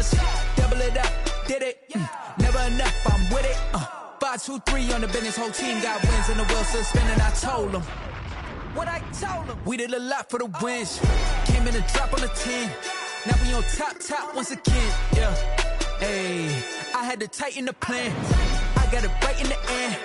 just double it up, did it. Never enough, I'm with it. 5, 2, 3 on the business, whole team got wins and the wheel still spinning. I told them what I told them. We did a lot for the wins. Came in and drop on the 10. Now we on top once again. Yeah, hey, I had to tighten the plan. I got it right in the end.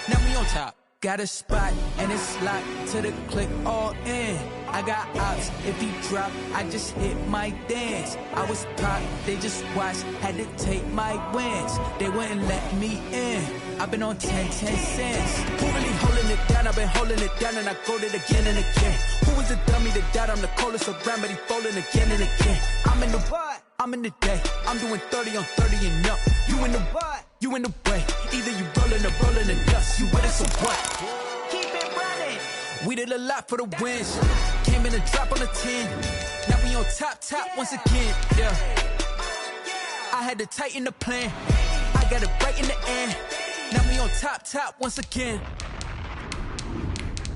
Now we on top. Got a spot and it's locked to the click all in. I got ops, if he drop, I just hit my dance. I was popped, they just watched, had to take my wins. They wouldn't let me in. I've been on 10 cents. Who really holding it down? I've been holding it down and I go it again and again. Who was the dummy that died? I'm the coldest around, but he falling again and again. I'm in the what? I'm in the day. I'm doing 30 on 30 and up. You in the what? You in the way. Either you rolling or rolling the dust. You with us or what? Keep it running. We did a lot for the wins. Came in and drop on the 10. Now we on top once again. Yeah. I had to tighten the plan. I got it right in the end. Now we on top once again.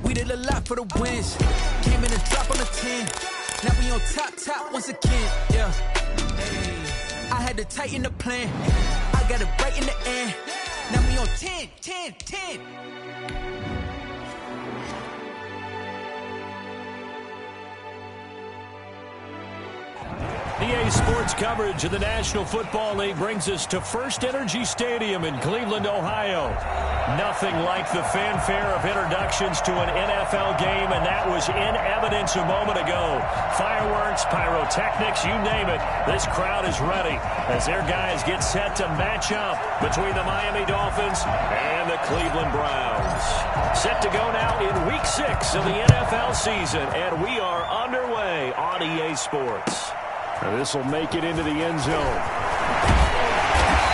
We did a lot for the wins. Came in and drop on the 10. Now we on top once again. Yeah. Hey. I had to tighten the plan. I got it right in the end. Now we on 10. EA Sports coverage of the National Football League brings us to First Energy Stadium in Cleveland, Ohio. Nothing like the fanfare of introductions to an NFL game, and that was in evidence a moment ago. Fireworks, pyrotechnics, you name it. This crowd is ready as their guys get set to match up between the Miami Dolphins and the Cleveland Browns. Set to go now in Week 6 of the NFL season, and we are underway on EA Sports. This will make it into the end zone.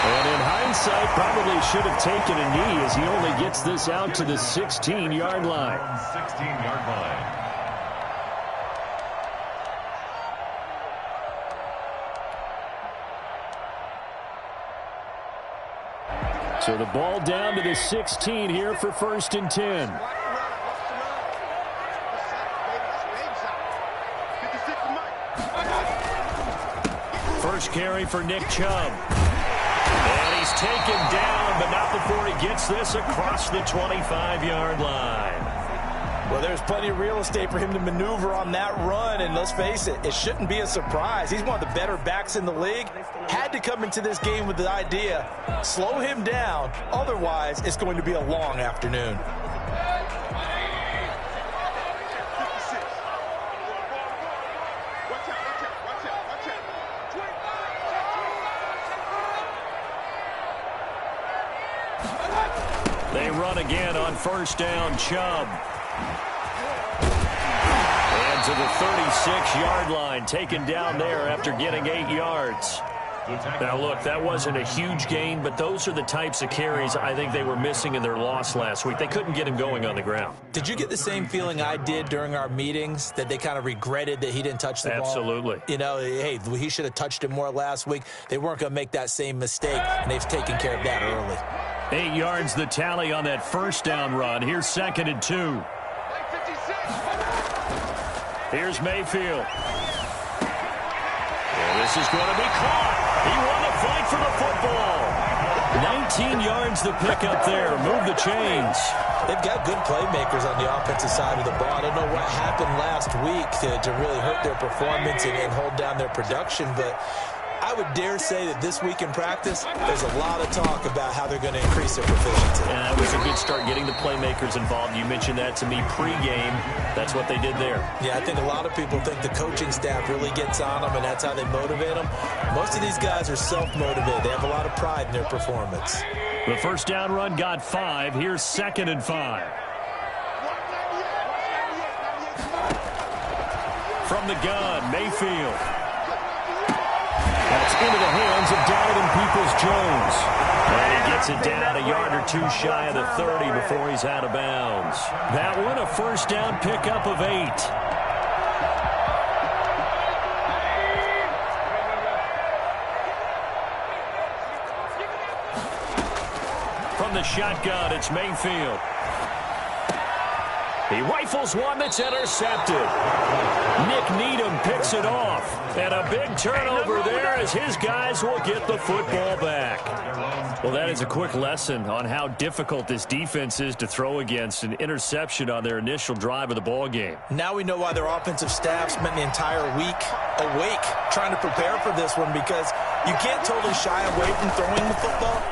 And in hindsight, probably should have taken a knee as he only gets this out to the 16-yard line. 16-yard line. So the ball down to the 16 here for 1st and 10. First carry for Nick Chubb. And he's taken down, but not before he gets this across the 25-yard line. Well, there's plenty of real estate for him to maneuver on that run, and let's face it, it shouldn't be a surprise. He's one of the better backs in the league. Had to come into this game with the idea, slow him down, otherwise it's going to be a long afternoon. They run again on first down, Chubb. And to the 36-yard line, taken down there after getting 8 yards. Now, look, that wasn't a huge gain, but those are the types of carries I think they were missing in their loss last week. They couldn't get him going on the ground. Did you get the same feeling I did during our meetings, that they kind of regretted that he didn't touch the ball? Absolutely. You know, hey, he should have touched it more last week. They weren't going to make that same mistake, and they've taken care of that early. 8 yards the tally on that first down run. Here's 2nd and 2. Here's Mayfield. And this is going to be caught. He won the fight for the football. 19 yards the pickup there. Move the chains. They've got good playmakers on the offensive side of the ball. I don't know what happened last week to really hurt their performance and hold down their production, but I would dare say that this week in practice, there's a lot of talk about how they're going to increase their proficiency. And that was a good start getting the playmakers involved. You mentioned that to me pregame. That's what they did there. Yeah, I think a lot of people think the coaching staff really gets on them, and that's how they motivate them. Most of these guys are self-motivated. They have a lot of pride in their performance. The first down run got 5. Here's 2nd and 5. From the gun, Mayfield. That's into the hands of Donovan Peoples-Jones. And he gets it down a yard or two shy of the 30 before he's out of bounds. That one, a first down pickup of 8. From the shotgun, it's Mayfield. He rifles one that's intercepted. Nick Needham picks it off. And a big turnover there as his guys will get the football back. Well, that is a quick lesson on how difficult this defense is to throw against. An interception on their initial drive of the ball game. Now we know why their offensive staff spent the entire week awake trying to prepare for this one, because you can't totally shy away from throwing the football.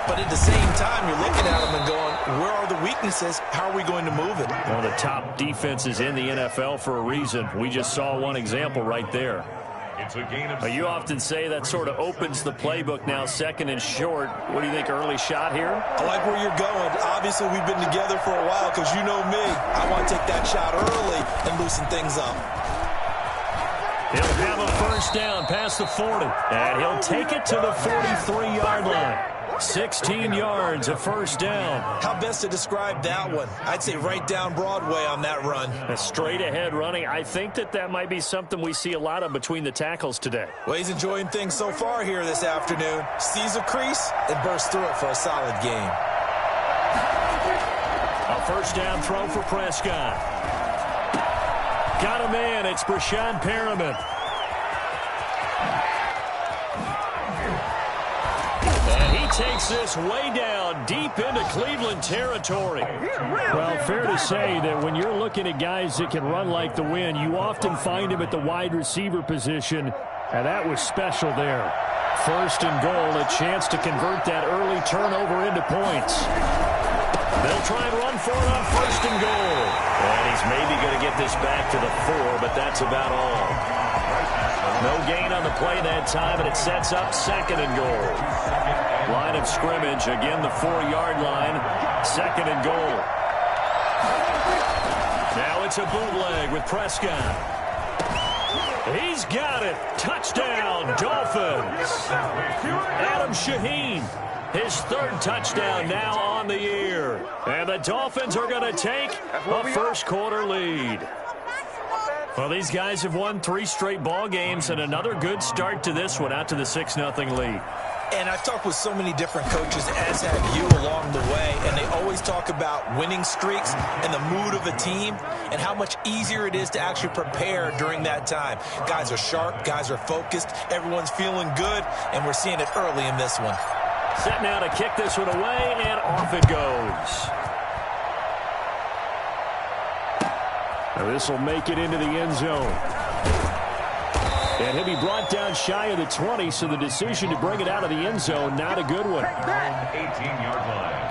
But at the same time, you're looking at them and going, where are the weaknesses? How are we going to move it? One of the top defenses in the NFL for a reason. We just saw one example right there. You often say that sort of opens the playbook now, second and short. What do you think, early shot here? I like where you're going. Obviously, we've been together for a while because you know me. I want to take that shot early and loosen things up. He'll have a first down past the 40, and he'll take it to the 43-yard line. 16 yards, a first down. How best to describe that one? I'd say right down Broadway on that run. A straight-ahead running. I think that might be something we see a lot of between the tackles today. Well, he's enjoying things so far here this afternoon. Sees a crease and bursts through it for a solid game. A first down throw for Prescott. Got a man. It's Breshad Perriman. Takes this way down deep into Cleveland territory. Well, fair to say that when you're looking at guys that can run like the wind, you often find him at the wide receiver position, and that was special there. First and goal, a chance to convert that early turnover into points. They'll try and run for it on first and goal. And he's maybe going to get this back to the 4, but that's about all. No gain on the play that time, and it sets up second and goal. Line of scrimmage, again the 4-yard line, second and goal. Now it's a bootleg with Prescott. He's got it. Touchdown, Dolphins. Adam Shaheen, his third touchdown now on the year. And the Dolphins are going to take a first-quarter lead. Well, these guys have won 3 straight ball games, and another good start to this one, out to the 6-0 lead. And I've talked with so many different coaches, as have you, along the way, and they always talk about winning streaks and the mood of a team and how much easier it is to actually prepare during that time. Guys are sharp, guys are focused, everyone's feeling good, and we're seeing it early in this one. Set now to kick this one away, and off it goes. Now this will make it into the end zone. And he'll be brought down shy of the 20, so the decision to bring it out of the end zone, not a good one. 18-yard line.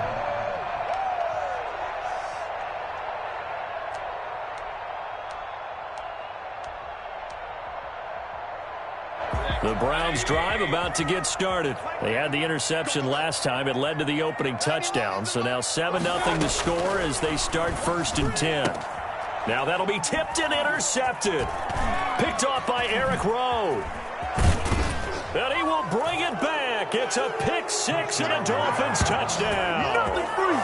The Browns drive about to get started. They had the interception last time. It led to the opening touchdown. So now 7-0 the score as they start first and 10. Now that'll be tipped and intercepted. Picked off by Eric Rowe. And he will bring it back. It's a pick 6 and a Dolphins touchdown. Nothing free.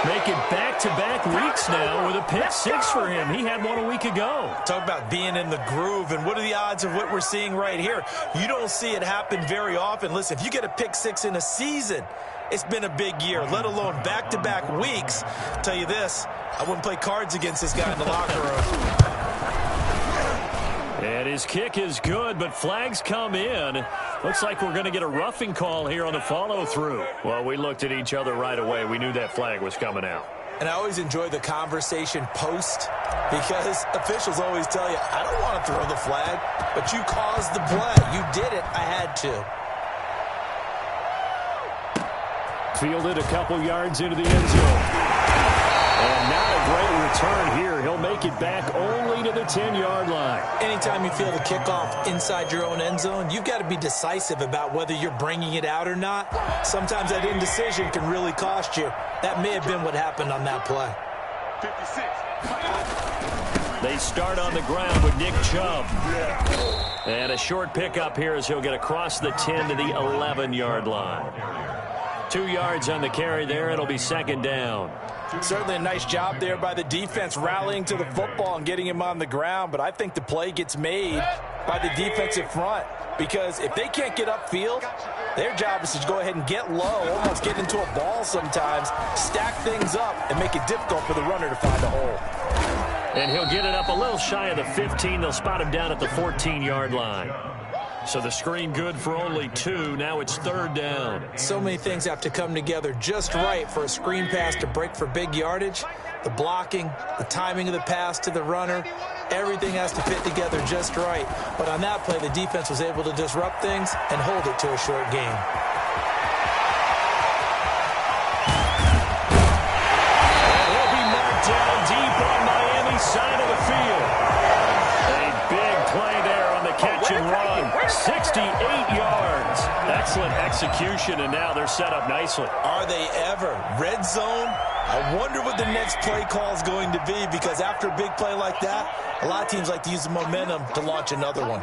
Making back-to-back weeks now with a pick 6 for him. He had one a week ago. Talk about being in the groove, and what are the odds of what we're seeing right here? You don't see it happen very often. Listen, if you get a pick 6 in a season, it's been a big year, let alone back-to-back weeks. I'll tell you this, I wouldn't play cards against this guy in the locker room. And his kick is good, but flags come in. Looks like we're going to get a roughing call here on the follow-through. Well, we looked at each other right away. We knew that flag was coming out. And I always enjoy the conversation post, because officials always tell you, I don't want to throw the flag, but you caused the play. You did it. I had to. Fielded a couple yards into the end zone. And not a great return here. He'll make it back only to the 10-yard line. Anytime you feel the kickoff inside your own end zone, you've got to be decisive about whether you're bringing it out or not. Sometimes that indecision can really cost you. That may have been what happened on that play. 56. They start on the ground with Nick Chubb. And a short pickup here as he'll get across the 10 to the 11-yard line. 2 yards on the carry there. It'll be second down. Certainly a nice job there by the defense, rallying to the football and getting him on the ground. But I think the play gets made by the defensive front, because if they can't get upfield, Their job is to go ahead and get low, almost get into a ball sometimes, stack things up, and make it difficult for the runner to find a hole. And he'll get it up a little shy of the 15. They'll spot him down at the 14-yard line. So the screen good for only 2. Now it's 3rd down. So many things have to come together just right for a screen pass to break for big yardage. The blocking, the timing of the pass to the runner, everything has to fit together just right. But on that play, the defense was able to disrupt things and hold it to a short gain. And he'll be marked down deep on Miami's side of the field. A big play there on the catch and run. 68 yards. Excellent execution, and now they're set up nicely. Are they ever? Red zone? I wonder what the next play call is going to be, because after a big play like that, a lot of teams like to use the momentum to launch another one.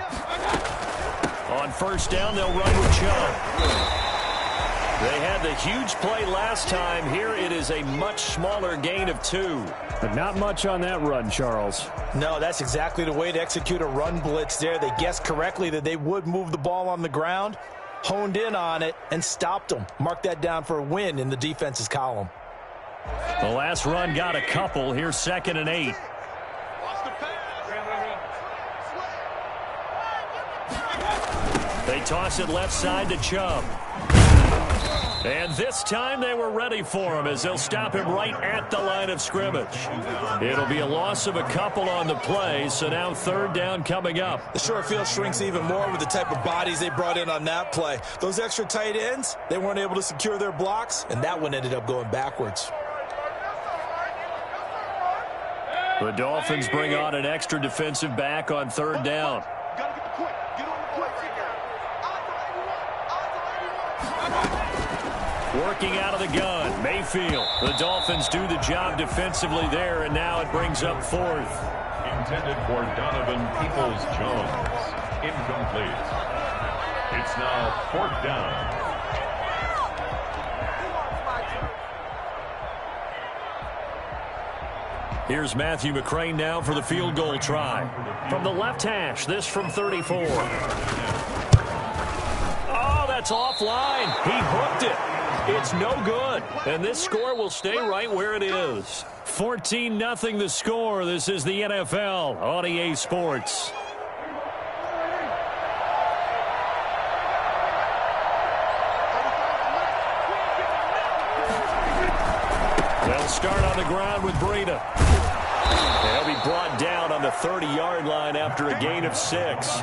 On 1st down, they'll run with Chubb. They had the huge play last time. Here it is a much smaller gain of 2. But not much on that run, Charles. No, that's exactly the way to execute a run blitz there. They guessed correctly that they would move the ball on the ground, honed in on it, and stopped them. Mark that down for a win in the defense's column. The last run got a couple. Here's 2nd and 8. They toss it left side to Chubb. And this time they were ready for him as they'll stop him right at the line of scrimmage. It'll be a loss of a couple on the play, so now 3rd down coming up. The short field shrinks even more with the type of bodies they brought in on that play. Those extra tight ends, they weren't able to secure their blocks, and that one ended up going backwards. The Dolphins bring on an extra defensive back on 3rd down. Working out of the gun, Mayfield. The Dolphins do the job defensively there, and now it brings up 4th. Intended for Donovan Peoples-Jones. Incomplete. It's now 4th down. Here's Matthew McCrane now for the field goal try. From the left hash, this from 34. Oh, that's offline. He hooked it. It's no good. And this score will stay right where it is. 14-0 the score. This is the NFL on EA Sports. They'll start on the ground with Breida. They'll be brought down on the 30-yard line after a gain of 6.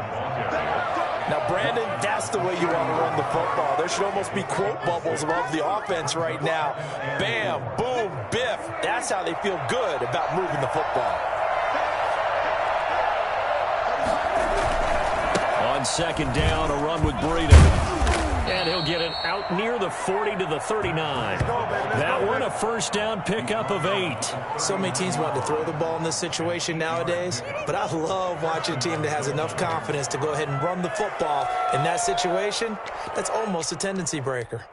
Now, Brandon, that's the way you want to run the football. There should almost be quote bubbles above the offense right now. Bam, boom, biff. That's how they feel good about moving the football. On 2nd down, a run with Breida. And he'll get it out near the 40 to the 39. That one a 1st down pickup of 8. So many teams want to throw the ball in this situation nowadays, but I love watching a team that has enough confidence to go ahead and run the football in that situation. That's almost a tendency breaker.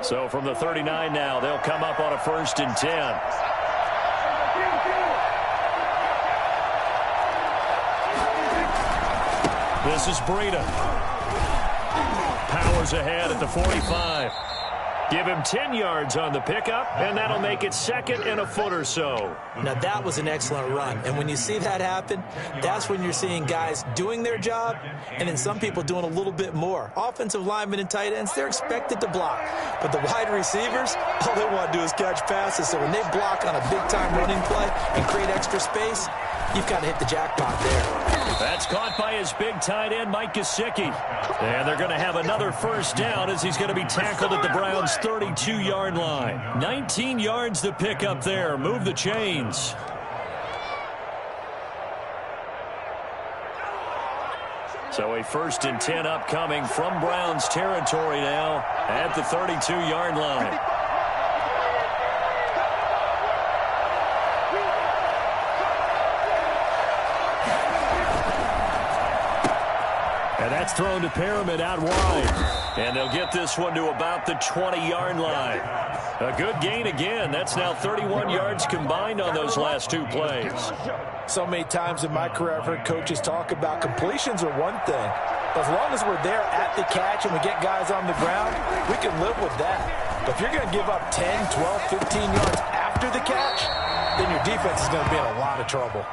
So from the 39 now, they'll come up on a 1st and 10. This is Breida. Powers ahead at the 45. Give him 10 yards on the pickup, and that'll make it 2nd and a foot or so. Now, that was an excellent run. And when you see that happen, that's when you're seeing guys doing their job and then some people doing a little bit more. Offensive linemen and tight ends, they're expected to block. But the wide receivers, all they want to do is catch passes. So when they block on a big-time running play and create extra space, you've got to hit the jackpot there. That's caught by his big tight end, Mike Gesicki. And they're going to have another 1st down as he's going to be tackled at the Browns' 32-yard line. 19 yards to pick up there. Move the chains. So a 1st and 10 upcoming from Browns territory now at the 32-yard line. And that's thrown to Pyramid out wide. And they'll get this one to about the 20-yard line. A good gain again. That's now 31 yards combined on those last two plays. So many times in my career I've heard coaches talk about completions are one thing. But as long as we're there at the catch and we get guys on the ground, we can live with that. But if you're going to give up 10, 12, 15 yards after the catch, then your defense is going to be in a lot of trouble.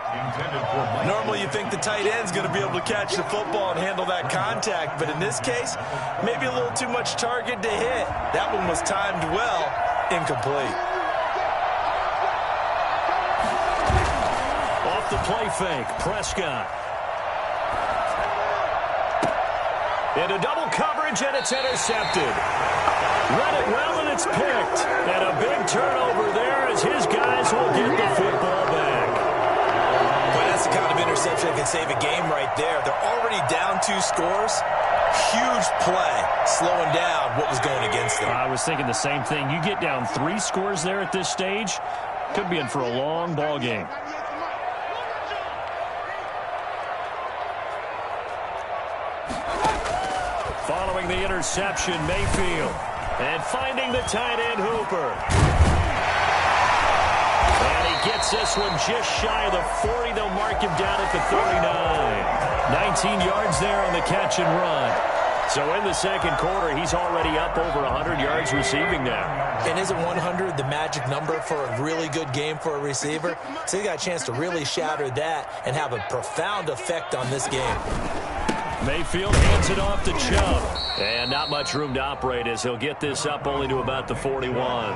Normally you think the tight end's going to be able to catch the football and handle that contact, but in this case, maybe a little too much target to hit. That one was timed well, incomplete. Off the play fake, Prescott. Into double coverage, and it's intercepted. Read it well, and it's picked. And a big turnover there as his guys will get the football back. But that's the kind of interception that can save a game right there. They're already down 2 scores. Huge play, slowing down what was going against them. I was thinking the same thing. You get down 3 scores there at this stage, could be in for a long ball game. Following the interception, Mayfield. And finding the tight end, Hooper. And he gets this one just shy of the 40. They'll mark him down at the 39. 19 yards there on the catch and run. So in the second quarter, he's already up over 100 yards receiving now. And isn't 100 the magic number for a really good game for a receiver? So he got a chance to really shatter that and have a profound effect on this game. Mayfield hands it off to Chubb. And not much room to operate as he'll get this up only to about the 41.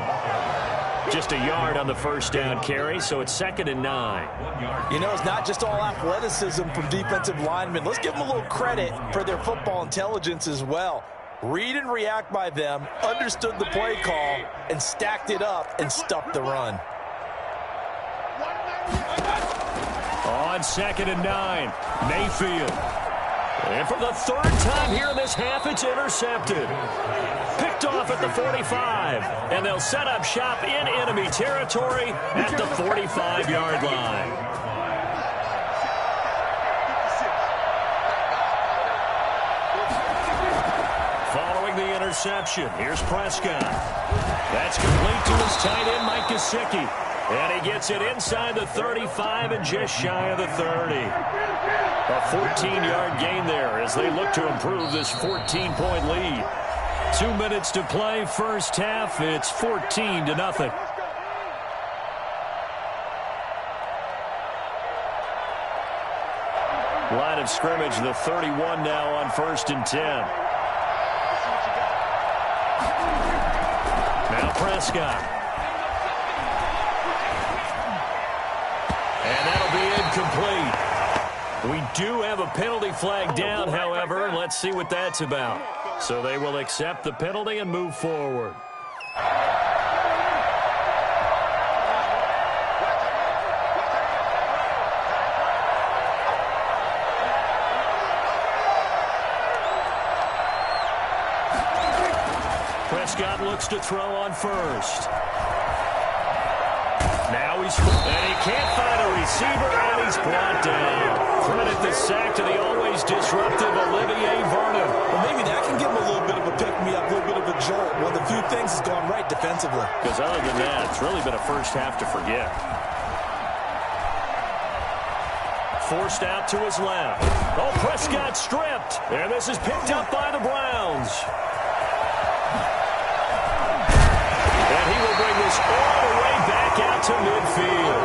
Just a yard on the first down carry, so it's 2nd and 9. You know, it's not just all athleticism from defensive linemen. Let's give them a little credit for their football intelligence as well. Read and react by them, understood the play call, and stacked it up and stuffed the run. On 2nd and 9, Mayfield. And for the 3rd time here in this half, it's intercepted. Picked off at the 45. And they'll set up shop in enemy territory at the 45-yard line. Following the interception, here's Prescott. That's complete to his tight end, Mike Gesicki. And he gets it inside the 35 and just shy of the 30. A 14-yard gain there as they look to improve this 14-point lead. 2 minutes to play, first half. It's 14-0. Line of scrimmage, the 31 now on 1st and 10. Now Prescott. And that'll be incomplete. We do have a penalty flag down, however, and let's see what that's about. So they will accept the penalty and move forward. Prescott looks to throw on first. Now and he can't find a receiver, and he's brought down. Credit the sack to the always disruptive Olivier Vernon. Well, maybe that can give him a little bit of a pick-me-up, a little bit of a jolt. One of the few things has gone right defensively. Because other than that, it's really been a first half to forget. Forced out to his left. Oh, Prescott stripped. And this is picked up by the Browns. And he will bring this all the way back out to midfield.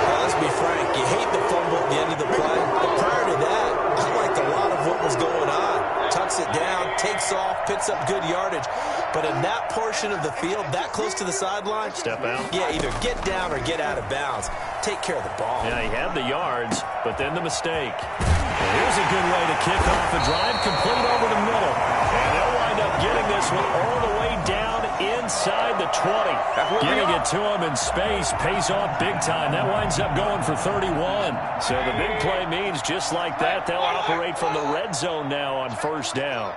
Well, let's be frank. You hate the fumble at the end of the play. But prior to that, I liked a lot of what was going on. Tucks it down, takes off, picks up good yardage. But in that portion of the field, that close to the sideline, step out. Yeah, either get down or get out of bounds. Take care of the ball. Yeah, he had the yards, but then the mistake. And here's a good way to kick off a drive, complete over the middle. And they'll wind up getting this one all the way down inside the 20. Getting it to him in space pays off big time. That winds up going for 31. So the big play means just like that, they'll operate from the red zone now on first down.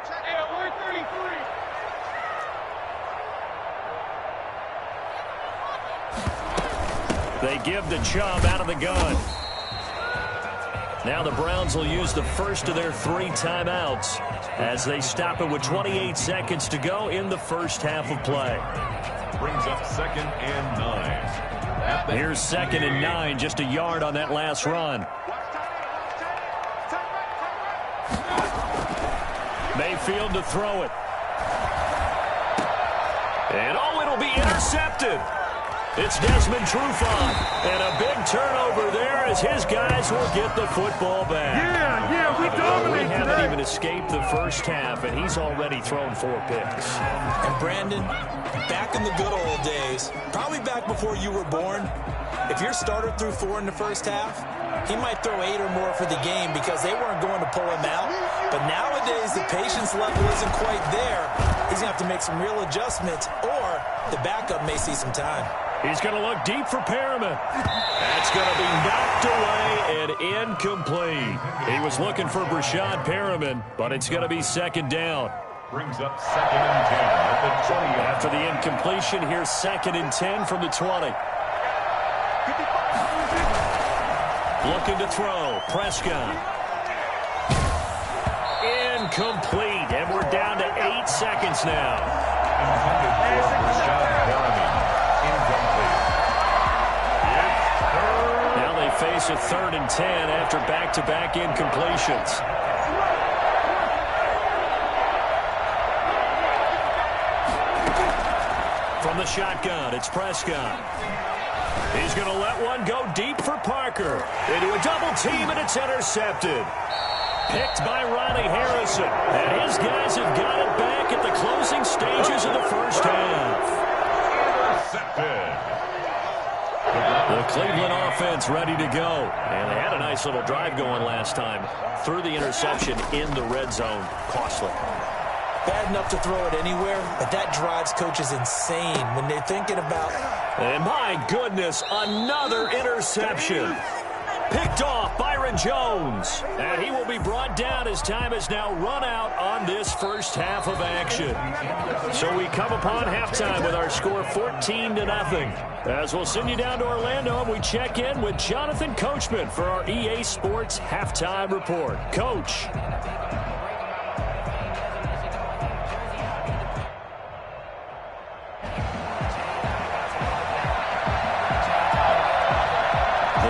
They give the Chubb out of the gun. Now the Browns will use the first of their 3 timeouts as they stop it with 28 seconds to go in the first half of play. Brings up 2nd and 9. Here's 2nd and 9, just a yard on that last run. Mayfield to throw it. And it'll be intercepted. It's Desmond Trufant, and a big turnover there as his guys will get the football back. We dominate. We haven't even escaped the first half, and he's already thrown 4 picks. And Brandon, back in the good old days, probably back before you were born, if your starter threw 4 in the first half, he might throw 8 or more for the game because they weren't going to pull him out. But nowadays, the patience level isn't quite there. He's going to have to make some real adjustments, or the backup may see some time. He's going to look deep for Perriman. That's going to be knocked away and incomplete. He was looking for Breshad Perriman, but it's going to be 2nd down. Brings up 2nd and 10 at the 20. After the incompletion, here's 2nd and 10 from the 20. Looking to throw. Prescott. Incomplete. And we're down to 8 seconds now. Intended for Breshad Perriman. Incomplete. Now they face a 3rd and 10 after back-to-back incompletions. From the shotgun, it's Prescott. He's going to let one go deep for Parker. Into a double team, and it's intercepted. Picked by Ronnie Harrison. And his guys have got it back at the closing stages of the first half. The Cleveland offense ready to go. And they had a nice little drive going last time. Threw the interception in the red zone. Costly. Bad enough to throw it anywhere, but that drives coaches insane when they're thinking about... And my goodness, another interception. Picked off Byron Jones. And he will be brought down as time has now run out on this first half of action. So we come upon halftime with our score 14-0. As we'll send you down to Orlando, and we check in with Jonathan Coachman for our EA Sports Halftime Report. Coach.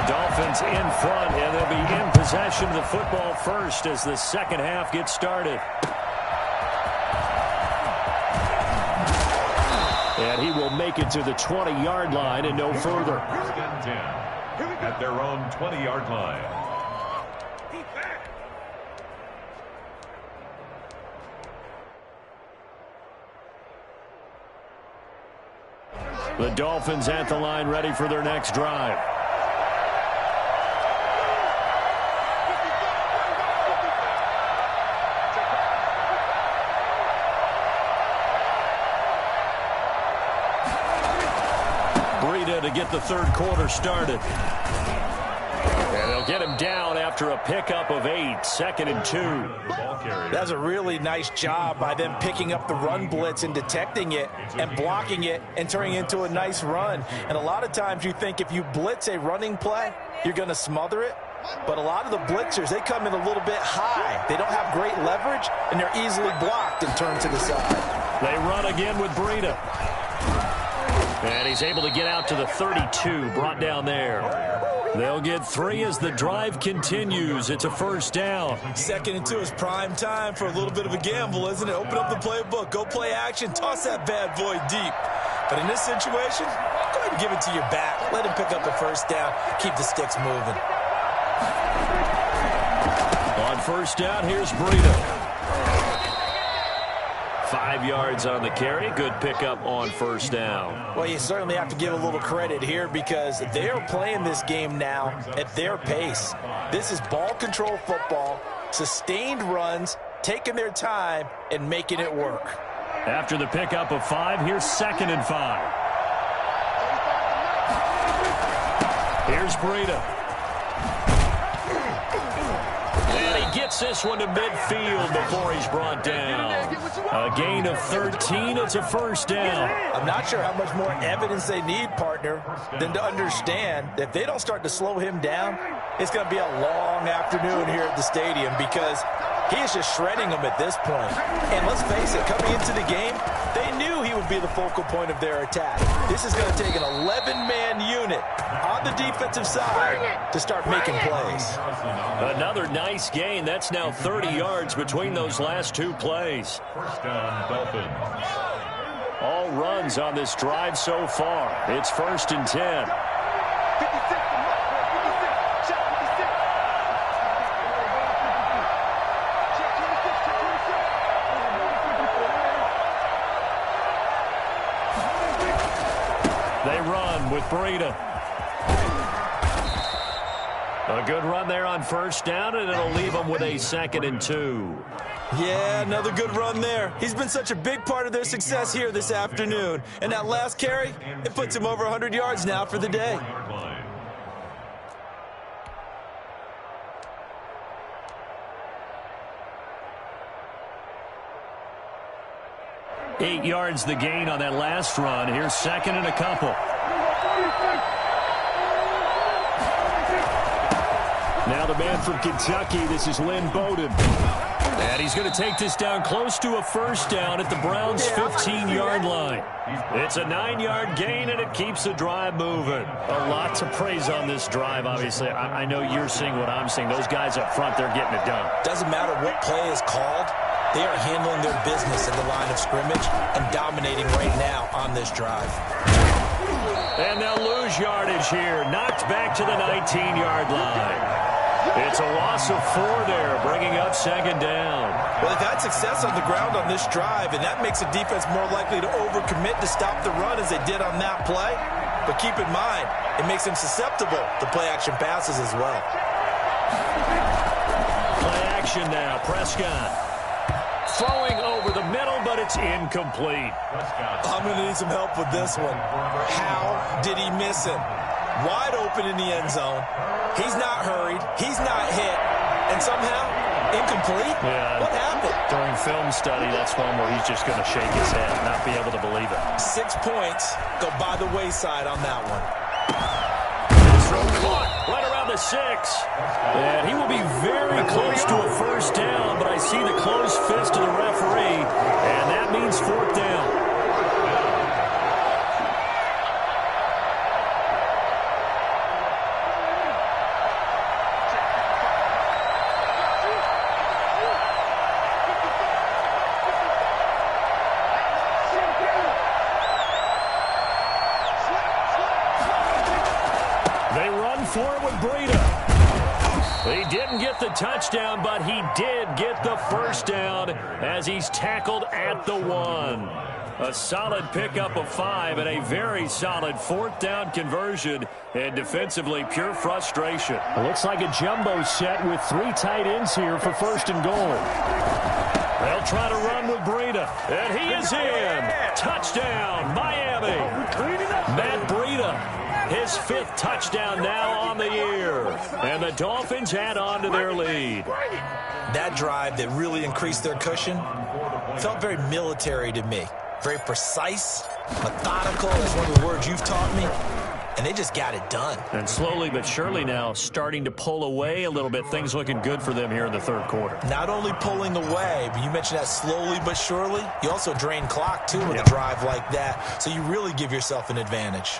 Dolphins in front, and they'll be in possession of the football first as the second half gets started. And he will make it to the 20-yard line and no further. 1st and 10 at their own 20-yard line. The Dolphins at the line ready for their next drive. To get the third quarter started. And they'll get him down after a pickup of 8, 2nd and 2. That's a really nice job by them picking up the run blitz and detecting it and blocking it and turning it into a nice run. And a lot of times you think if you blitz a running play, you're going to smother it. But a lot of the blitzers, they come in a little bit high. They don't have great leverage, and they're easily blocked and turned to the side. They run again with Breida. And he's able to get out to the 32, brought down there. They'll get 3 as the drive continues. It's a first down. 2nd and 2 is prime time for a little bit of a gamble, isn't it? Open up the playbook, go play action, toss that bad boy deep. But in this situation, go ahead and give it to your back. Let him pick up the first down. Keep the sticks moving. On first down, here's Breida. 5 yards on the carry. Good pickup on first down. Well, you certainly have to give a little credit here because they're playing this game now at their pace. This is ball control football, sustained runs, taking their time, and making it work. After the pickup of 5, here's 2nd and 5. Here's Breida. And he gets this one to midfield before he's brought down. A gain of 13. It's a first down. I'm not sure how much more evidence they need, partner, than to understand that if they don't start to slow him down, it's going to be a long afternoon here at the stadium because he is just shredding them at this point. And let's face it, coming into the game, they knew he would be the focal point of their attack. This is going to take an 11-man unit on the defensive side to start making plays. Another nice gain. That's now 30 yards between those last two plays. First down, Dolphins. All runs on this drive so far. It's 1st and 10. They run with Breida. A good run there on first down, and it'll leave them with a 2nd and 2. Yeah, another good run there. He's been such a big part of their success here this afternoon. And that last carry, it puts him over 100 yards now for the day. 8 yards the gain on that last run. Here's 2nd and a couple. Now the man from Kentucky, this is Lynn Bowden. And he's going to take this down close to a first down at the Browns' 15-yard line. It's a 9-yard gain, and it keeps the drive moving. A lot to praise on this drive, obviously. I know you're seeing what I'm seeing. Those guys up front, they're getting it done. Doesn't matter what play is called. They are handling their business at the line of scrimmage and dominating right now on this drive. And they'll lose yardage here. Knocked back to the 19-yard line. It's a loss of 4 there, bringing up 2nd down. Well, they've had success on the ground on this drive, and that makes the defense more likely to overcommit to stop the run as they did on that play. But keep in mind, it makes them susceptible to play-action passes as well. Play action now, Prescott. Throwing over the middle, but it's incomplete. I'm going to need some help with this one. How did he miss him? Wide open in the end zone. He's not hurried. He's not hit. And somehow, incomplete? Yeah. What happened? During film study, that's one where he's just going to shake his head and not be able to believe it. 6 points go by the wayside on that one. Right around the 6. And he will be very close to a first down, but I see the closed fist of the referee, and that means 4th down. For it with Breida. He didn't get the touchdown, but he did get the first down as he's tackled at the 1. A solid pickup of 5 and a very solid 4th down conversion, and defensively pure frustration. It looks like a jumbo set with 3 tight ends here for 1st and goal. They'll try to run with Breida, and he is in. Touchdown, Miami. Matt Breida. His 5th touchdown now on the year. And the Dolphins add on to their lead. That drive that really increased their cushion felt very military to me. Very precise, methodical, is one of the words you've taught me. And they just got it done. And slowly but surely now starting to pull away a little bit. Things looking good for them here in the 3rd quarter. Not only pulling away, but you mentioned that slowly but surely. You also drain clock, too, with a drive like that. So you really give yourself an advantage.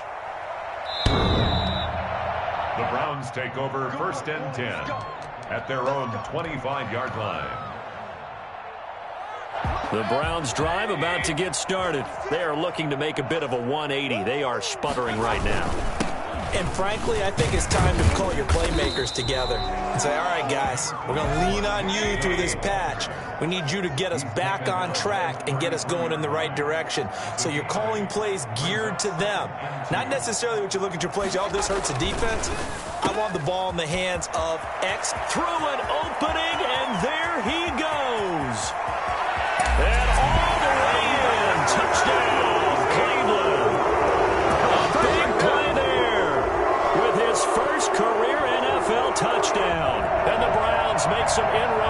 The Browns take over 1st and 10 at their own 25-yard line. The Browns drive about to get started. They are looking to make a bit of a 180. They are sputtering right now. And frankly, I think it's time to call your playmakers together and say, all right, guys, we're going to lean on you through this patch. We need you to get us back on track and get us going in the right direction. So you're calling plays geared to them. Not necessarily what you look at your plays, oh, this hurts the defense. I want the ball in the hands of X. Through an opening, and there he goes. And all the way in. Touchdown, Cleveland. A big play there with his first career NFL touchdown. And the Browns make some inroads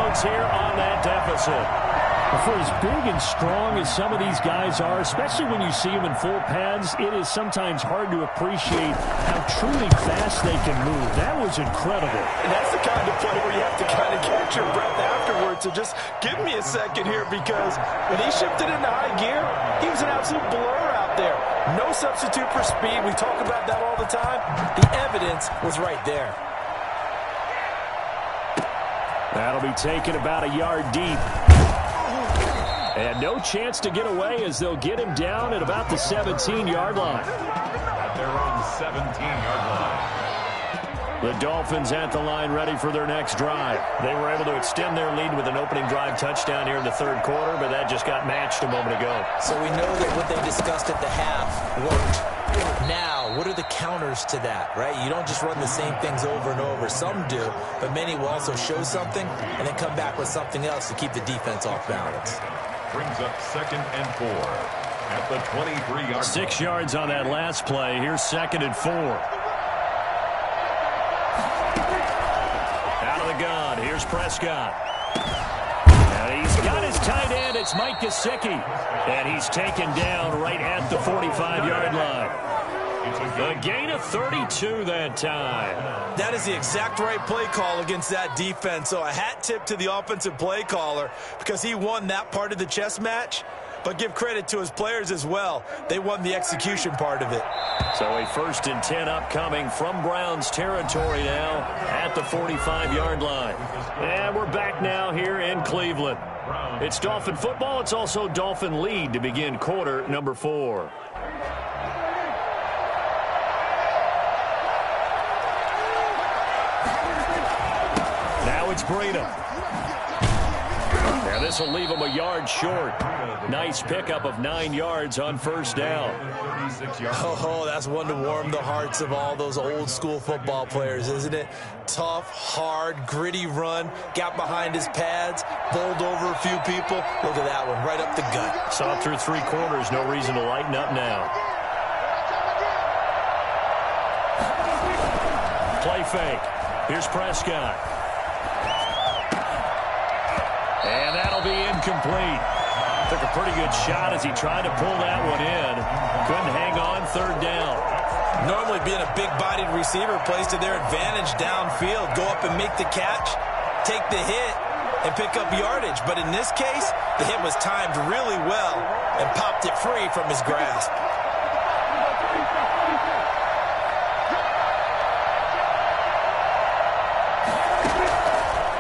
For as big and strong as some of these guys are, especially when you see them in full pads, it is sometimes hard to appreciate how truly fast they can move. That was incredible. And that's the kind of play where you have to kind of catch your breath afterwards. So just give me a second here, because when he shifted into high gear, he was an absolute blur out there. No substitute for speed. We talk about that all the time. The evidence was right there. That'll be taken about a yard deep. And no chance to get away as they'll get him down at about the 17-yard line. At their own 17-yard line. The Dolphins at the line ready for their next drive. They were able to extend their lead with an opening drive touchdown here in the third quarter, but that just got matched a moment ago. So we know that what they discussed at the half worked. Now, what are the counters to that, right? You don't just run the same things over and over. Some do, but many will also show something and then come back with something else to keep the defense off balance. Brings up 2nd and 4 at the 23-yard line. 6 yards on that last play. Here's 2nd and 4. Out of the gun. Here's Prescott. And he's got his tight end. It's Mike Gesicki. And he's taken down right at the 45-yard line. A gain of 32 that time. That is the exact right play call against that defense. So a hat tip to the offensive play caller, because he won that part of the chess match. But give credit to his players as well. They won the execution part of it. So a 1st and 10 upcoming from Browns territory now at the 45-yard line. And we're back now here in Cleveland. It's Dolphin football. It's also Dolphin lead to begin quarter number 4. Now it's Breida. And this will leave him a yard short. Nice pickup of 9 yards on first down. Oh, that's one to warm the hearts of all those old school football players, isn't it? Tough, hard, gritty run. Got behind his pads, bowled over a few people. Look at that one, right up the gut. Saw through 3 quarters. No reason to lighten up now. Play fake. Here's Prescott. And that'll be incomplete. Took a pretty good shot as he tried to pull that one in. Couldn't hang on, 3rd down. Normally being a big-bodied receiver plays to their advantage downfield. Go up and make the catch, take the hit, and pick up yardage. But in this case, the hit was timed really well and popped it free from his grasp.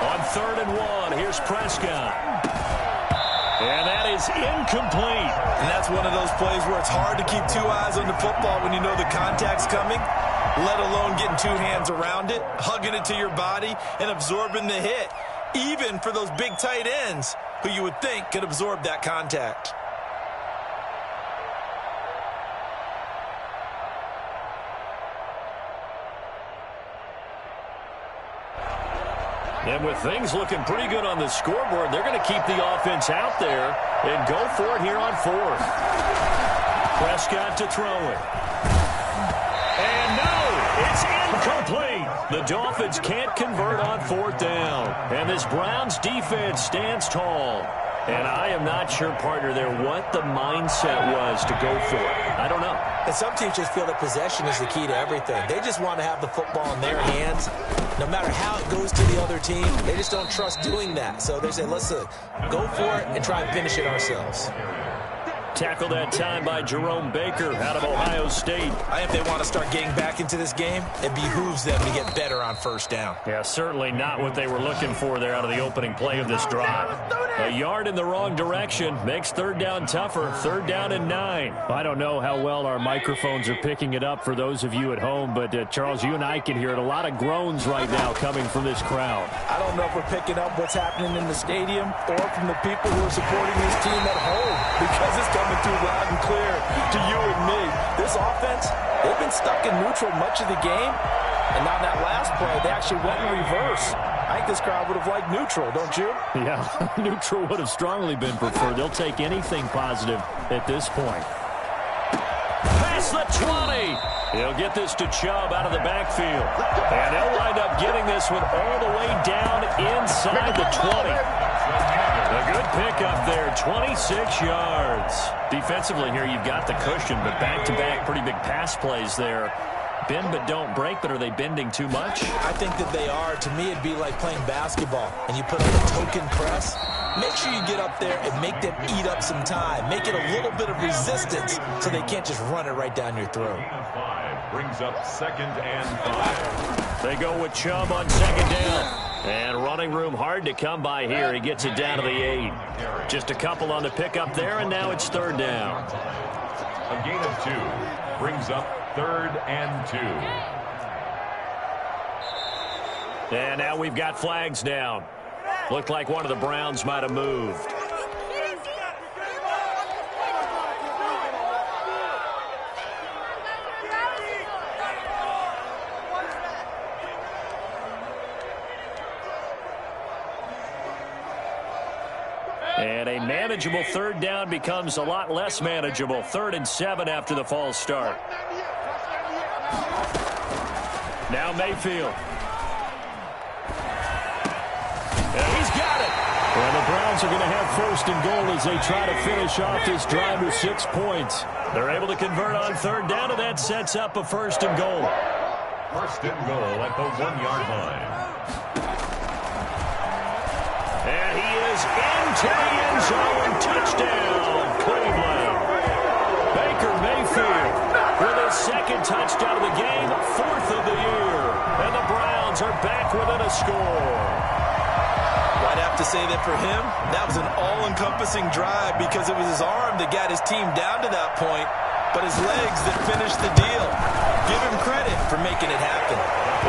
On 3rd and 1, here's Prescott. And that is incomplete. And that's one of those plays where it's hard to keep 2 eyes on the football when you know the contact's coming, let alone getting 2 hands around it, hugging it to your body, and absorbing the hit, even for those big tight ends who you would think could absorb that contact. And with things looking pretty good on the scoreboard, they're going to keep the offense out there and go for it here on 4th. Prescott to throw it. And no, it's incomplete. The Dolphins can't convert on 4th down. And this Browns defense stands tall. And I am not sure, partner, there what the mindset was to go for it. I don't know. And some teams just feel that possession is the key to everything. They just want to have the football in their hands. No matter how it goes to the other team, they just don't trust doing that. So they say, listen, go for it and try and finish it ourselves. Tackled that time by Jerome Baker out of Ohio State. I think they want to start getting back into this game. It behooves them to get better on 1st down. Yeah, certainly not what they were looking for there out of the opening play of this drive. A yard in the wrong direction makes 3rd down tougher. 3rd down and 9. I don't know how well our microphones are picking it up for those of you at home, but Charles, you and I can hear it. A lot of groans right now coming from this crowd. I don't know if we're picking up what's happening in the stadium or from the people who are supporting this team at home, because it's coming through loud and clear to you and me. This offense, they've been stuck in neutral much of the game, and now that last play, they actually went in reverse. I think this crowd would have liked neutral, don't you? Yeah, neutral would have strongly been preferred. They'll take anything positive at this point. Past the 20. He'll get this to Chubb out of the backfield. And they'll wind up getting this one all the way down inside the 20. The Good pickup there, 26 yards. Defensively here, you've got the cushion, but back-to-back pretty big pass plays there. Bend but don't break, but are they bending too much? I think that they are. To me, it'd be like playing basketball, and you put on a token press. Make sure you get up there and make them eat up some time. Make it a little bit of resistance so they can't just run it right down your throat. 5 brings up 2nd and 5. They go with Chubb on 2nd down. And running room hard to come by here. He gets it down to the 8. Just a couple on the pickup there, and now it's 3rd down. A gain of 2 brings up 3rd and 2. And now we've got flags down. Looked like one of the Browns might have moved. And a manageable 3rd down becomes a lot less manageable. 3rd and 7 after the false start. Now Mayfield. And he's got it. Well, the Browns are going to have 1st and goal as they try to finish off this drive with 6 points. They're able to convert on 3rd down, and that sets up a 1st and goal. 1st and goal at the 1-yard line. And he is into the end zone. Touchdown, Cleveland. Baker Mayfield with his 2nd touchdown of the game, 4th of the year. And the Browns are back within a score. I'd have to say that for him, that was an all-encompassing drive because it was his arm that got his team down to that point, but his legs that finished the deal. Give him credit for making it happen.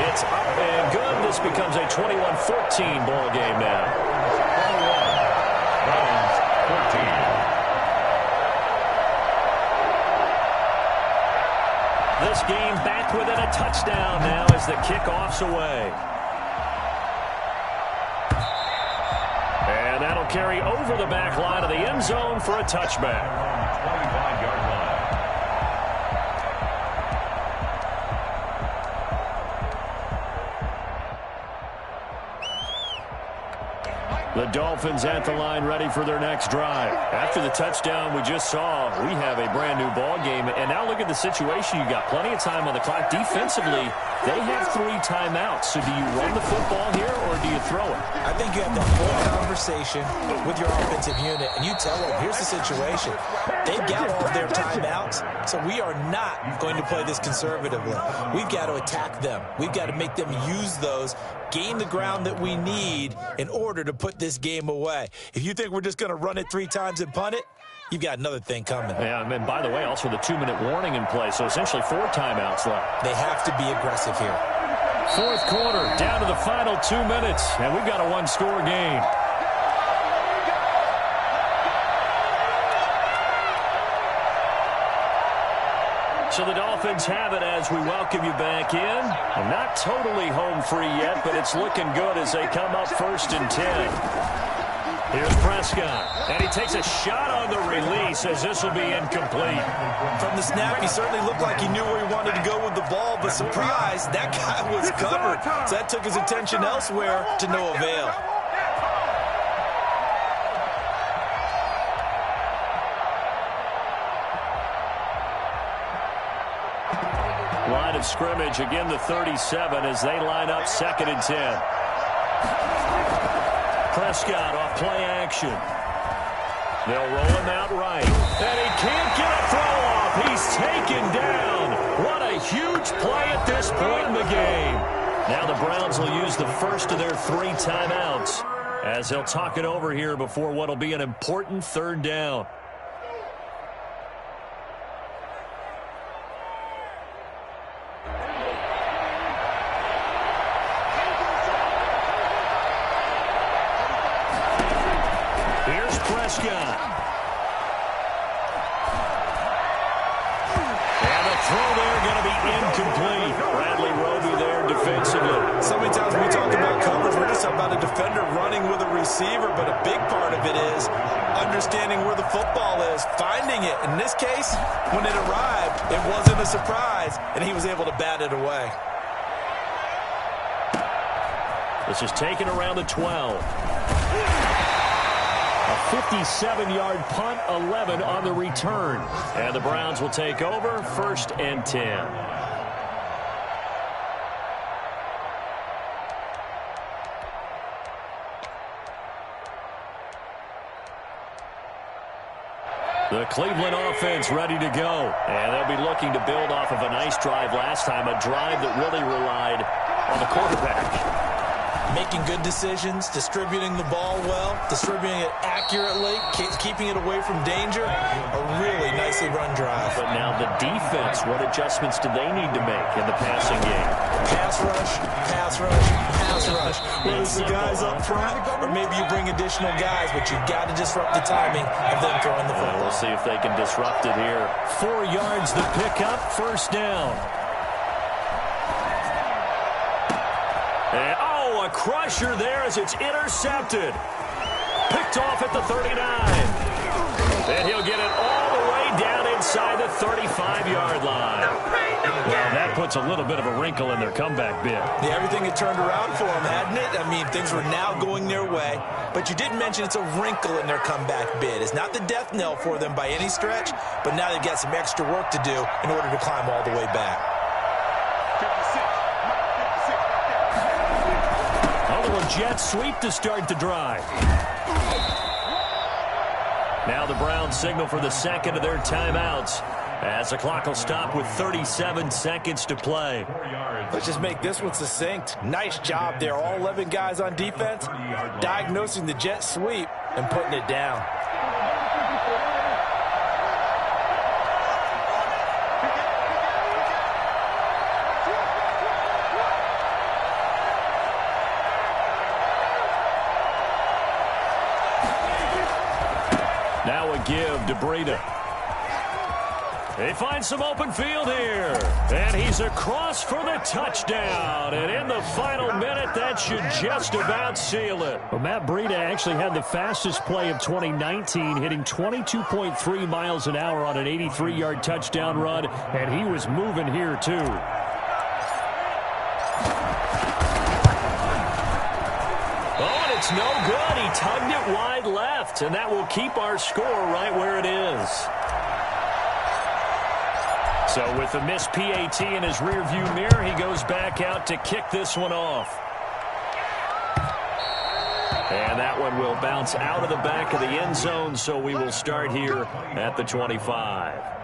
It's up and good. This becomes a 21-14 ball game now. Browns 14. This game back within a touchdown now as the kickoff's away. And that'll carry over the back line of the end zone for a touchback. 25-yard line. The Dolphins at the line ready for their next drive. After the touchdown we just saw, we have a brand new ball game. And now look at the situation. You've got plenty of time on the clock. Defensively, they have 3 timeouts. So do you run the football here or do you throw it? I think you have the whole conversation with your offensive unit, and you tell them, here's the situation. They've got all of their timeouts, so we are not going to play this conservatively. We've got to attack them. We've got to make them use those, gain the ground that we need in order to put this game away. If you think we're just going to run it 3 times and punt it, you've got another thing coming. Yeah, and by the way, also the 2-minute warning in play, so essentially 4 timeouts left. They have to be aggressive here. 4th quarter, down to the final 2 minutes, and we've got a 1-score game. So the Dolphins have it as we welcome you back in. And not totally home free yet, but it's looking good as they come up 1st and 10. Here's Prescott, and he takes a shot on the release as this will be incomplete. From the snap, he certainly looked like he knew where he wanted to go with the ball, but surprise, that guy was covered. So that took his attention elsewhere to no avail. Line of scrimmage, again the 37 as they line up 2nd and 10. Prescott off play action. They'll roll him out right. And he can't get a throw off. He's taken down. What a huge play at this point in the game. Now the Browns will use the first of their 3 timeouts as they'll talk it over here before what will be an important 3rd down. Prescott. And the throw there going to be incomplete. Bradley Roby there defensively. So many times when we talk about coverage, we're just about a defender running with a receiver, but a big part of it is understanding where the football is, finding it. In this case, when it arrived, it wasn't a surprise, and he was able to bat it away. This is taken around the 12. A 57-yard punt, 11 on the return. And the Browns will take over, 1st and 10. The Cleveland offense ready to go. And they'll be looking to build off of a nice drive last time, a drive that really relied on the quarterback. Making good decisions, distributing the ball well, distributing it accurately, keeping it away from danger. A really nicely run drive. But now the defense, what adjustments do they need to make in the passing game? Pass rush, pass rush, pass rush. Whether it's the guys up front or maybe you bring additional guys, but you've got to disrupt the timing of them throwing the football. We'll see if they can disrupt it here. 4 yards the pickup, 1st down. And, a crusher there as it's intercepted. Picked off at the 39. And he'll get it all the way down inside the 35-yard line. Well, that puts a little bit of a wrinkle in their comeback bid. Yeah, everything had turned around for them, hadn't it? I mean, things were now going their way. But you did mention it's a wrinkle in their comeback bid. It's not the death knell for them by any stretch, but now they've got some extra work to do in order to climb all the way back. Jet sweep to start the drive. Now the Browns signal for the second of their timeouts as the clock will stop with 37 seconds to play. Let's just make this one succinct. Nice job there. All 11 guys on defense diagnosing the jet sweep and putting it down. Now a give to Breida. They find some open field here. And he's across for the touchdown. And in the final minute, that should just about seal it. Well, Matt Breida actually had the fastest play of 2019, hitting 22.3 miles an hour on an 83-yard touchdown run. And he was moving here, too. It's no good. He tugged it wide left, and that will keep our score right where it is. So with the missed PAT in his rearview mirror, he goes back out to kick this one off. And that one will bounce out of the back of the end zone, so we will start here at the 25.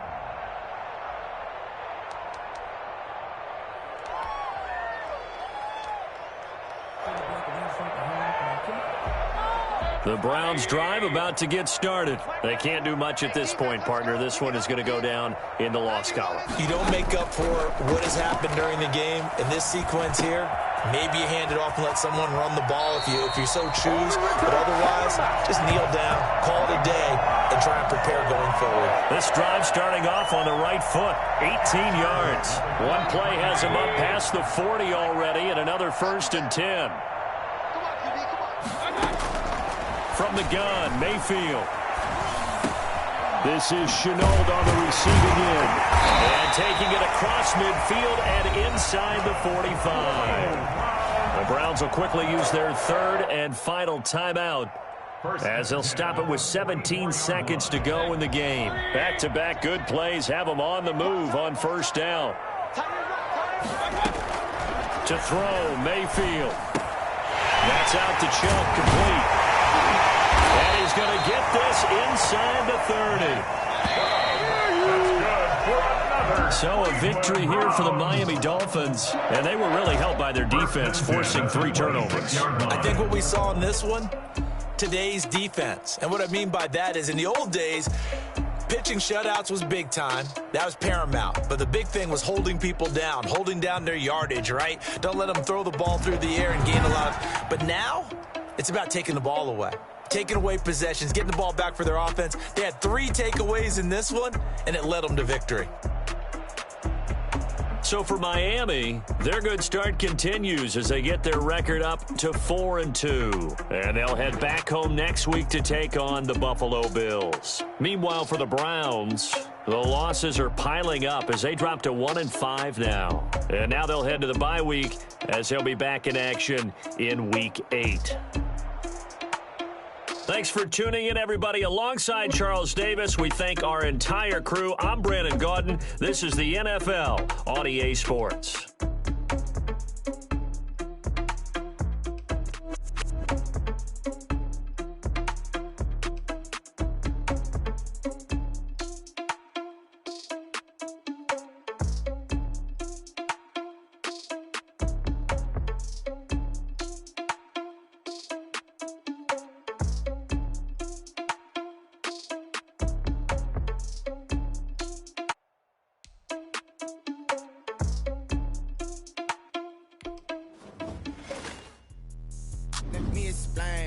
The Browns drive about to get started. They can't do much at this point, partner. This one is going to go down in the loss column. You don't make up for what has happened during the game in this sequence here. Maybe you hand it off and let someone run the ball if you so choose. But otherwise, just kneel down, call it a day, and try and prepare going forward. This drive starting off on the right foot, 18 yards. One play has him up past the 40 already, and another 1st and 10. From the gun, Mayfield. This is Shenault on the receiving end. And taking it across midfield and inside the 45. The Browns will quickly use their 3rd and final timeout as they'll stop it with 17 seconds to go in the game. Back-to-back good plays have them on the move on 1st down. To throw, Mayfield. That's out to Chubb, complete. And he's going to get this inside the 30. So a victory here for the Miami Dolphins. And they were really helped by their defense, forcing 3 turnovers. I think what we saw in this one, today's defense. And what I mean by that is in the old days, pitching shutouts was big time. That was paramount. But the big thing was holding people down, holding down their yardage, right? Don't let them throw the ball through the air and gain a lot of... But now, it's about taking the ball away. Taking away possessions, getting the ball back for their offense. They had 3 takeaways in this one, and it led them to victory. So for Miami, their good start continues as they get their record up to 4-2. And they'll head back home next week to take on the Buffalo Bills. Meanwhile, for the Browns, the losses are piling up as they drop to 1-5 now. And now they'll head to the bye week as they'll be back in action in Week 8. Thanks for tuning in, everybody. Alongside Charles Davis, we thank our entire crew. I'm Brandon Gaudin. This is the NFL on EA Sports.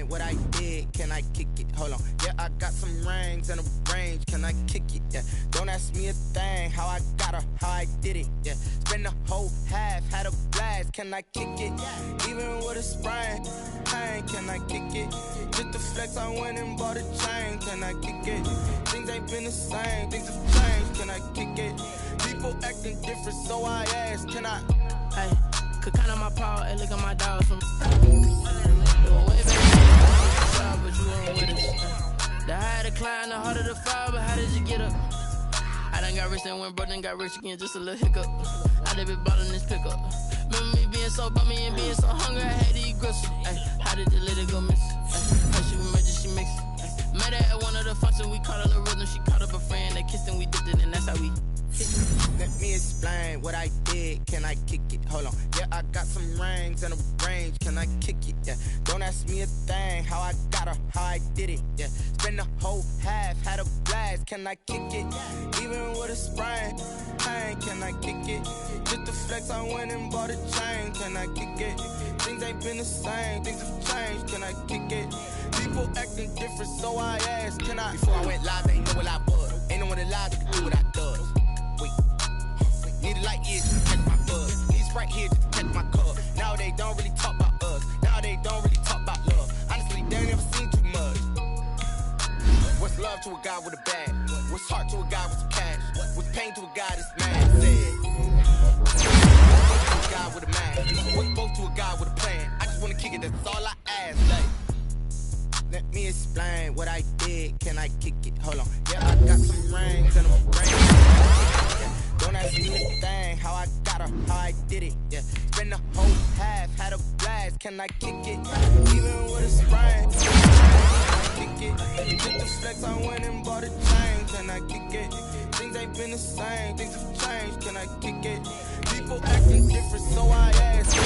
What I did, can I kick it? Hold on, yeah, I got some rings and a range, can I kick it? Yeah, don't ask me a thing, how I got her, how I did it. Yeah, spend the whole half, had a blast, can I kick it? Even with a sprain, pain, can I kick it? Just to flex, I went and bought a chain, can I kick it? Things ain't been the same, things have changed, can I kick it? People acting different, so I asked, can I? Hey, could count on my paw and look at my dogs from. But you weren't with us. The higher the climb, the harder the fall, but how did you get up? I done got rich and went broke, then got rich again, just a little hiccup. I done been ballin' this pickup. Remember me being so bummy and being so hungry, I had to eat gristle. How did the lady go miss? How she was magic, she mixed. Met her at one of the functions, we caught her the rhythm, she caught up a friend, they kissed and we did it, and that's how we. Let me explain what I did, can I kick it? Hold on, yeah, I got some rings and a range, can I kick it? Yeah, don't ask me a thing, how I got her, how I did it. Yeah, spend the whole half, had a blast, can I kick it? Even with a sprain, pain, can I kick it? Just to flex, I went and bought a chain, can I kick it? Things ain't been the same, things have changed, can I kick it? People acting different, so I asked, can I? Before I went live, they ain't know what I was. Ain't no one alive that can do what I does. Need a light here to catch my buzz. Need Sprite here to catch my cup. Now they don't really talk about us. Now they don't really talk about love. Honestly, they ain't never seen too much. What's love to a guy with a bag? What's heart to a guy with some cash? What's pain to a guy that's mad? Said. What's to a guy with a man? What's both to a guy with a plan? I just wanna kick it, that's all I ask. Like, let me explain what I did, can I kick it? Hold on, yeah, I got some rings and a ring. Don't ask me a thing, how I got her, how I did it. Yeah, spend the whole half, had a blast, can I kick it? Even with a sprain, can I kick it? Just to flex, I went and bought a chain, can I kick it? Things ain't been the same, things have changed, can I kick it? People acting different, so I asked.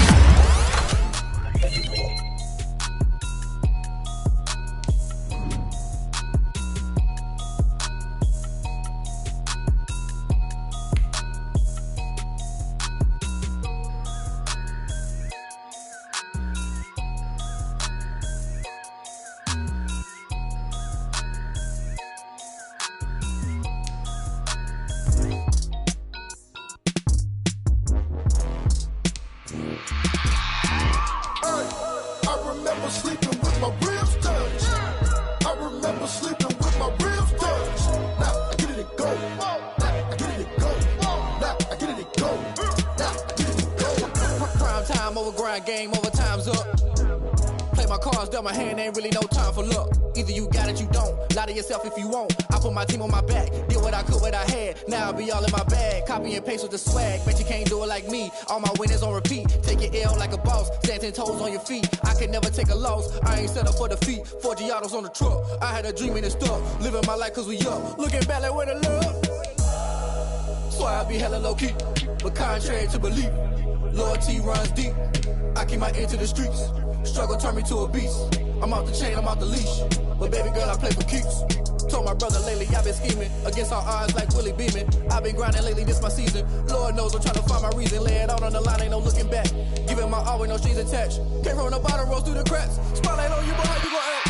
Game over, time's up. Play my cards, dealt my hand, ain't really no time for luck. Either you got it, you don't. Lie to yourself if you won't. I put my team on my back, did what I could, what I had. Now I'll be all in my bag. Copy and paste with the swag. Bet you can't do it like me. All my winners on repeat. Take your L like a boss. Stand 10 toes on your feet. I can never take a loss. I ain't set up for defeat. 4 Giottos on the truck. I had a dream and it's stuck. Living my life cause we up. Looking back like where the love. So I be hella low key. But contrary to belief, loyalty runs deep. I keep my ear to the streets. Struggle turned me to a beast. I'm off the chain, I'm off the leash. But baby girl, I play for keeps. Told my brother lately, I've been scheming. Against all odds like Willie Beeman. I've been grinding lately, this my season. Lord knows I'm trying to find my reason. Lay it out on the line, ain't no looking back. Giving my all with no strings attached. Came from the bottom, rose through the cracks. Spotlight on you, but how you gon' act?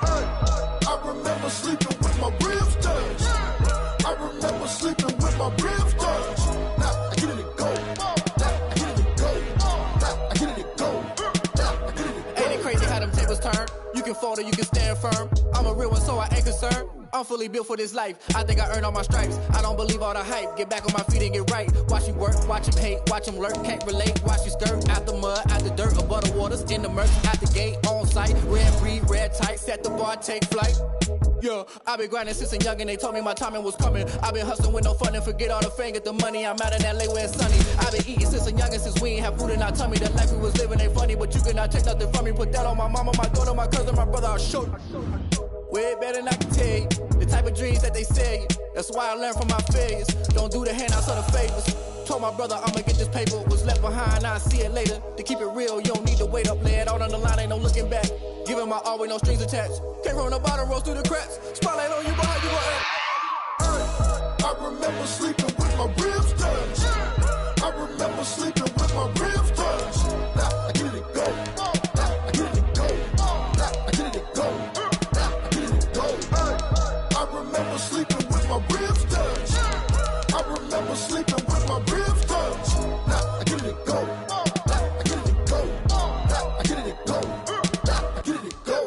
Hey, I remember sleeping with my ribs touched. I remember sleeping with my ribs touched. Now I get it and go. Ain't it crazy how them tables turn? You can fold or you can stand firm. I'm a real one, so I ain't concerned. I'm fully built for this life. I think I earned all my stripes. I don't believe all the hype. Get back on my feet and get right. Watch you work, watch him hate, watch him lurk. Can't relate, watch you skirt. Out the mud, out the dirt, above the waters, in the murk. Out the gate, on site. Red breed, red tight. Set the bar, take flight. Yeah, I been grinding since a young and they told me my timing was coming. I been hustling with no fun and forget all the fame, get the money. I'm out in LA where it's sunny. I been eating since a young and since we ain't have food in our tummy. The life we was living ain't funny, but you cannot take nothing from me. Put that on my mama, my daughter, my cousin, my brother, I'll show you. Way better than I can tell you. The type of dreams that they sell you. That's why I learned from my failures. Don't do the handouts or the favors. Told my brother I'ma get this paper. Was left behind, I'll see it later. To keep it real, you don't need to wait up. Lay it out on the line, ain't no looking back. Giving my all with no strings attached. Came from the bottom, rose through the cracks. Spotlight on you, behind you gon' act. I remember sleeping with my ribs touched. I remember sleeping with my ribs touched. Now I get it go. I get it go. I get it go. I get it go. I remember sleeping with my ribs touched. I remember sleeping with my ribs touched. Now I get it go. I get it go. I get it go. I get it go.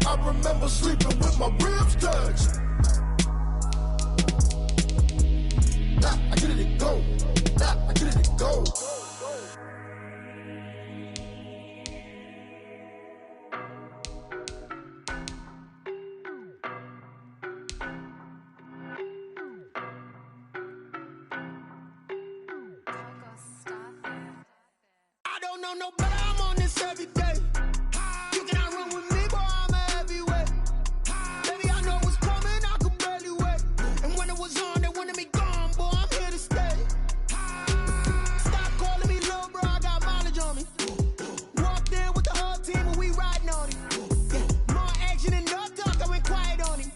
I remember sleeping with my ribs touched. I get it go. I get it go. I don't know no better, I'm on this every day. You cannot run with me, boy, I'm a heavyweight. Baby, I know what's coming, I could barely wait. And when it was on, they wanted me gone, boy, I'm here to stay. Stop calling me little bro, I got mileage on me. Walked in with the whole team and we riding on it. Yeah, more action and no talk, I went quiet on him.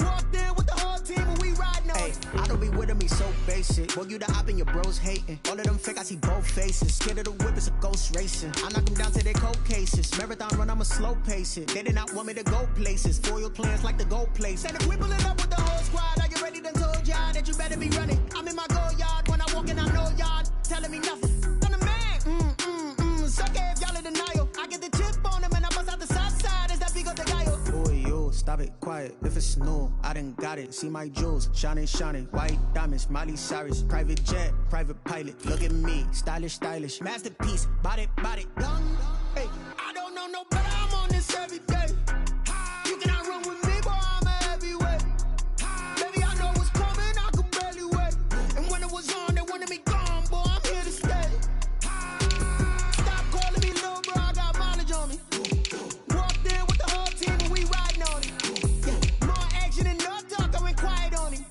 Walked in with the whole team and we riding on it. I don't be with me so basic. Boy, you the op and your bros hating. All of them fake, I see both faces. Scared of the whip, it's a ghost racing. I knock them down to their cold cases. Marathon run, I'ma slow pace it. They did not want me to go places. Foil plans like the gold place. And if we pulling up with the whole squad, are you ready to told y'all that you better be running? I'm in my go yard, when I walk in, I know y'all telling me nothing. I'm the man, suck it if y'all in denial. I get the chip on them and I bust out the south side, is that big of the guy? Boy, yo, stop it, quiet. If it's new, I done got it. See my jewels, shining, shining. White diamonds, Miley Cyrus. Private jet, private pilot. Look at me, stylish, stylish. Masterpiece, body, young. Hey, I don't know no better, I'm on this every day. You cannot run with me, boy, I'm a heavyweight. Baby, I know what's coming, I could barely wait. And when it was on, they wanted me gone, boy, I'm here to stay. Stop calling me little bro, I got mileage on me. Walked in with the whole team and we riding on it. Yeah, more action and no talk, I went quiet on him.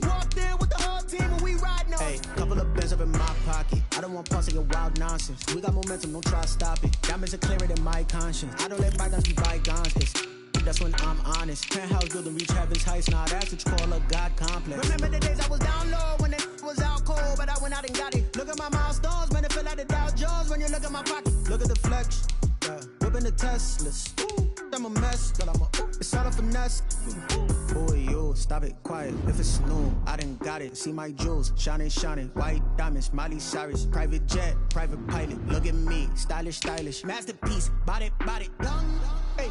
Walked in with the whole team and we riding on it. Hey, couple of bins up in my pocket. I don't want parts of your wild nonsense. We got momentum, don't try to stop it. Diamonds are clearer than my conscience. I don't let bygones be bygones. That's when I'm honest. Penthouse building reach heaven's heights. Now that's what you call a God complex. Remember the days I was down low when it was out cold, but I went out and got it. Look at my milestones, man, it feel like the Dow Jones when you look at my pocket. Look at the flex, yeah. Whipping the Teslas. Ooh, I'm a mess, but it's all a finesse. Boy, yo, stop it, quiet. If it's new, I done got it. See my jewels, shining, shining. White diamonds, Miley Cyrus. Private jet, private pilot. Look at me, stylish, stylish. Masterpiece, body, young. Hey,